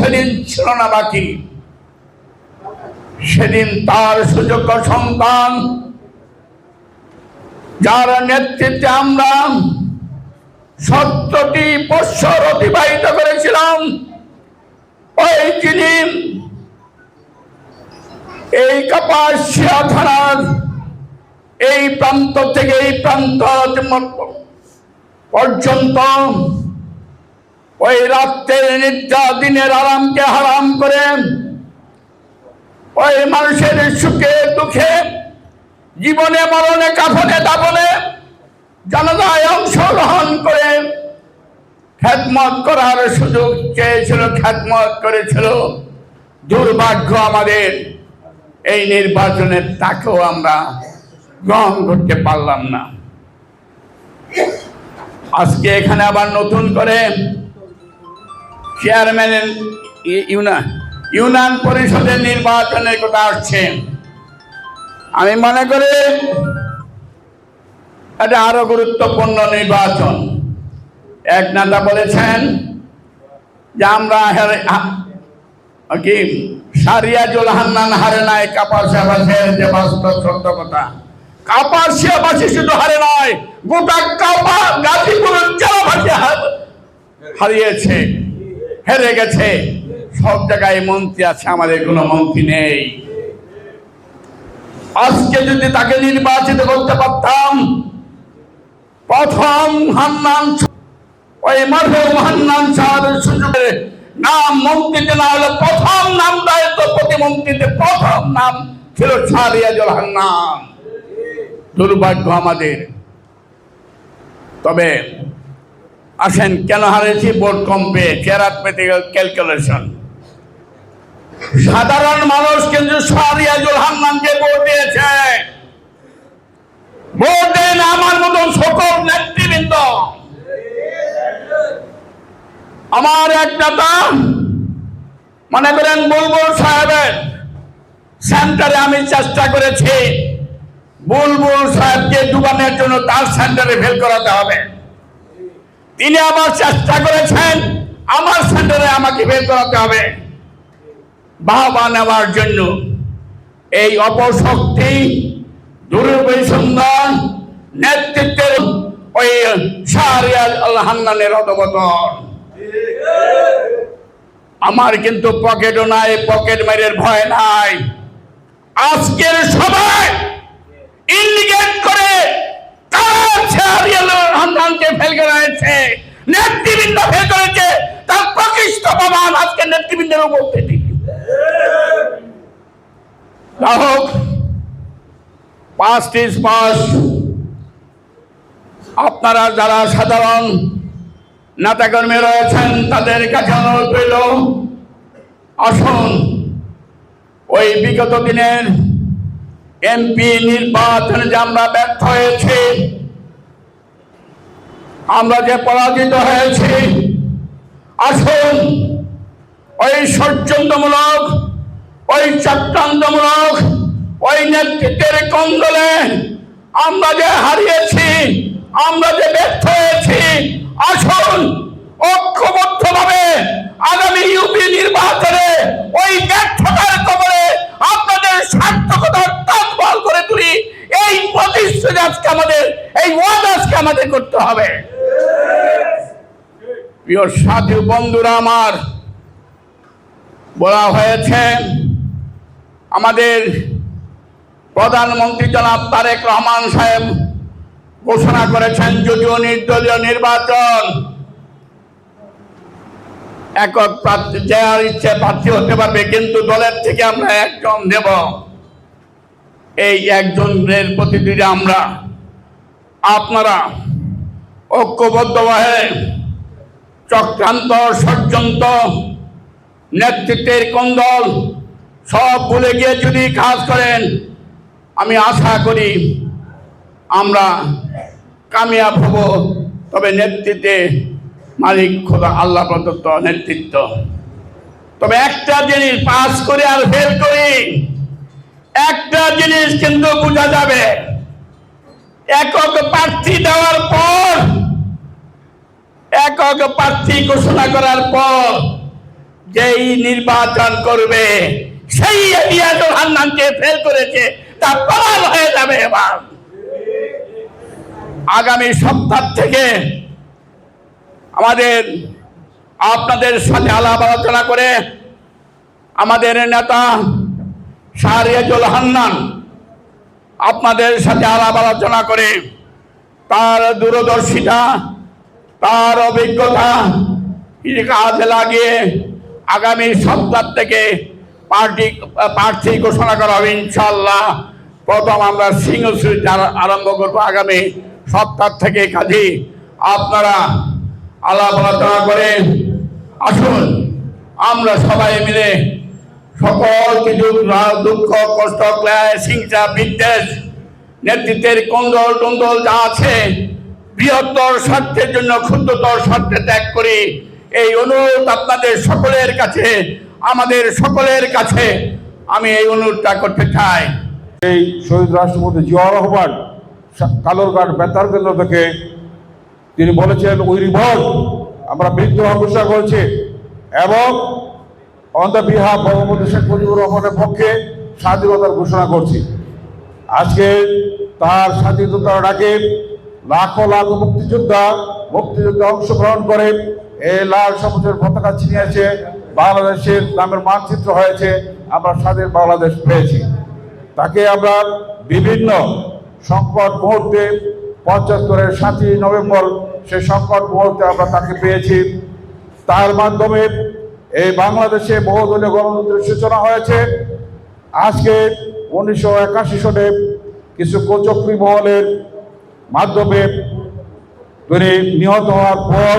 সেদিন ছিল না বাকি। সেদিন তার সুযোগ্য সন্তান, যার নেতৃত্বে আমরা 17টি বৎসর অতিবাহিত করেছিলাম, ওই যিনি এই কাপাসিয়া থানার এই প্রান্ত থেকে এই প্রান্ত পর্যন্ত ওই রাত্রের নিদ্রা দিনের আরামকে হারাম করে ওই মানুষের সুখে দুঃখে জীবনে মরণে কাফনে দাফনে জানাজায় অংশগ্রহণ করে খেদমত করার সুযোগ চেয়েছিল, খেদমত করেছিল। দুর্ভাগ্য আমাদের, এই নির্বাচনের তাকেও আমরা গ্রহণ করতে পারলাম না। আজকে এখানে আবার নতুন করে চেয়ারম্যান ইউনিয়ন পরিষদের নির্বাচনের কথা আসছে। আমি মনে করি এটা আরো গুরুত্বপূর্ণ নির্বাচন। এক নেতা বলেছেন যে আমরা কি সারিয়াজুল হান্নান হারে নাই, কাপাসিয়াবাসীর যে বাস্তব সত্য কথা। কাপাসিয়াবাসী শুধু হারে নয়, গোটা গাজীপুর জেলাবাসী হারিয়েছে, হেরে গেছে। সব জায়গায় মন্ত্রী আছে, আমাদের কোনো মন্ত্রী নেই। আজকে যদি তাকে নির্বাচিত করতে পারতাম, প্রথম হান্নান ওই মরহুম হান্নান সাহেবের সুযোগে নাম মন্ত্রীতে না হলে প্রথম নাম দায়িত্ব প্রতিমন্ত্রীতে প্রথম নাম ছিল সারিয়াজুল হান্নান। দুর্ভাগ্য আমাদের। তবে আসেন, কেন হারেছি? ভোট কম পেয়ে, চ্যারিথমেটিক্যাল ক্যালকুলেশন। সাধারণ মানুষ কিন্তু সারিয়াজুল হান্নানকে ভোট দিয়েছে। ভোট দেন আমার মতন সকল নেতৃবৃন্দ। আমার এক নেতা মনে করেন বুলবুল সাহেবের সেন্টারে আমি চেষ্টা করেছি বুলবুল সাহেবকে ডুবানোর জন্য তার সেন্টারে ফেল করাতে হবে। তিনি আবার চেষ্টা করেছেন আমার সেন্টারে আমাকে ফেল করাতে হবে, বাহবা নেওয়ার জন্য। এই অপশক্তি দুর্বৃত্তদের নেতৃত্বের ওই সারিয়াজুল হান্নানের অধঃপতন। আমার কিন্তু পকেটও নাই, পকেট মারের ভয় নাই। আজকের সবাই ইন্ডিকেট করে সারিয়াজুল হান্নানকে ফেল করা হয়েছে, নেতৃবৃন্দ ফেল করেছে। তার প্রকৃষ্ট প্রমাণ আজকে নেতৃবৃন্দের উপস্থিতি। হোক, পাস্ট ইজ পাস্ট। আপনারা যারা সাধারণ নেতাকর্মী রয়েছেন তাদের কাছে অনুরোধ রইল, আসুন ওই বিগত দিনের এমপি নির্বাচনে যে আমরা ব্যর্থ হয়েছি, আমরা যে পরাজিত হয়েছি, আসুন ওই ষড়যন্ত্রমূলক, ওই চক্রান্তমূলক, ওই নেতৃত্বের কন্দলে আমরা যে হারিয়েছি, আমরা যে ব্যর্থ হয়েছি, আসুন ঐক্যবদ্ধভাবে আগামী ইউপি নির্বাচনে ওই ব্যর্থতার কবলে আপনাদের সার্থকতার তাজমহল করে তুলি। এই প্রতিশ্রুতি আজকে আমাদের, এই ওয়াদা আজকে আমাদের করতে হবে। প্রিয় সাথী বন্ধুরা আমার, বলা হয়েছে আমাদের প্রধানমন্ত্রী জনাব তারেক রহমান সাহেব ঘোষণা করেছেন যদিও নির্দলীয় নির্বাচন, একক প্রার্থী যার ইচ্ছে প্রার্থী হতে পারবে, কিন্তু দলের থেকে আমরা একজন দেব। এই একজনের প্রতিনিধি আমরা, আপনারা ঐক্যবদ্ধভাবে চক্রান্ত, ষড়যন্ত্র, নেতৃত্বের কোন্দল সব ভুলে গিয়ে যদি কাজ করেন, আমি আশা করি আমরা কামিয়াব হব। তবে নেতৃত্বে মালিক খোদা আল্লাহ প্রদত্ত নেতৃত্ব। তবে একটা জিনিস, পাস করে আর ফেল করি, একটা জিনিস কিন্তু বোঝা যাবে, একক প্রার্থী দেওয়ার পর, একক প্রার্থী ঘোষণা করার পর যেই নির্বাচন করবে সেই এলিয়াজুল হান্নানকে ফেল করেছে তা প্রমাণ হয়ে যাবে। এবার আগামী সপ্তাহ থেকে আমাদের আপনাদের সাথে আলাপ আলোচনা করে আমাদের নেতা শাহরিয়াজুল হান্নান আপনাদের সাথে আলাপ আলোচনা করে তার দূরদর্শিতা, তার অভিজ্ঞতা কাজে লাগিয়ে আগামী সপ্তাহ থেকে প্রার্থী ঘোষণা করা হবে ইনশাল্লাহ। প্রথম আমরা সিংহশ্রী আরম্ভ করবো আগামী সপ্তাহ থেকে। কাজী আপনারা আলাপ আলোচনা করে আসুন, আমরা সবাই মিলে সকল কিছু দুঃখ কষ্ট ক্লেশ হিংসা বিদ্বেষ নেতৃত্বের কন্দল টন্দল যা আছে বৃহত্তর স্বার্থের জন্য ক্ষুদ্রতর স্বার্থে ত্যাগ করি। এই অনুরোধ আপনাদের সকলের কাছে, আমাদের সকলের কাছে আমি এই অনুরোধটা করতে চাই। এই শহীদ রাষ্ট্রপতি জিয়াউর রহমান কালুরঘাট বেতার কেন্দ্র থেকে তিনি বলেছেন উই রিভল্ট, আমরা বিদ্রোহ ঘোষণা করেছি এবং on the behalf Bangabandhu Sheikh Mujibur রহমানের পক্ষে স্বাধীনতার ঘোষণা করছি। আজকে তার স্বাধীনতার ডাকে লাখো লাখো মুক্তিযুদ্ধে অংশগ্রহণ করে এই লাল সবুজের পতাকা ছিনিয়েছে, বাংলাদেশের নামের মানচিত্র হয়েছে, আমরা স্বাধীন বাংলাদেশ পেয়েছি। তাকে আমরা বিভিন্ন সংকট মুহূর্তে ৭৫-এর ৭ই নভেম্বর সেই সংকট মুহূর্তে আমরা তাকে পেয়েছি। তার মাধ্যমে এই বাংলাদেশে বহুদলীয় গণতন্ত্রের সূচনা হয়েছে। আজকে ১৯৮১ সনে কিছু কুচক্রী মহলের মাধ্যমে তিনি নিহত হওয়ার পর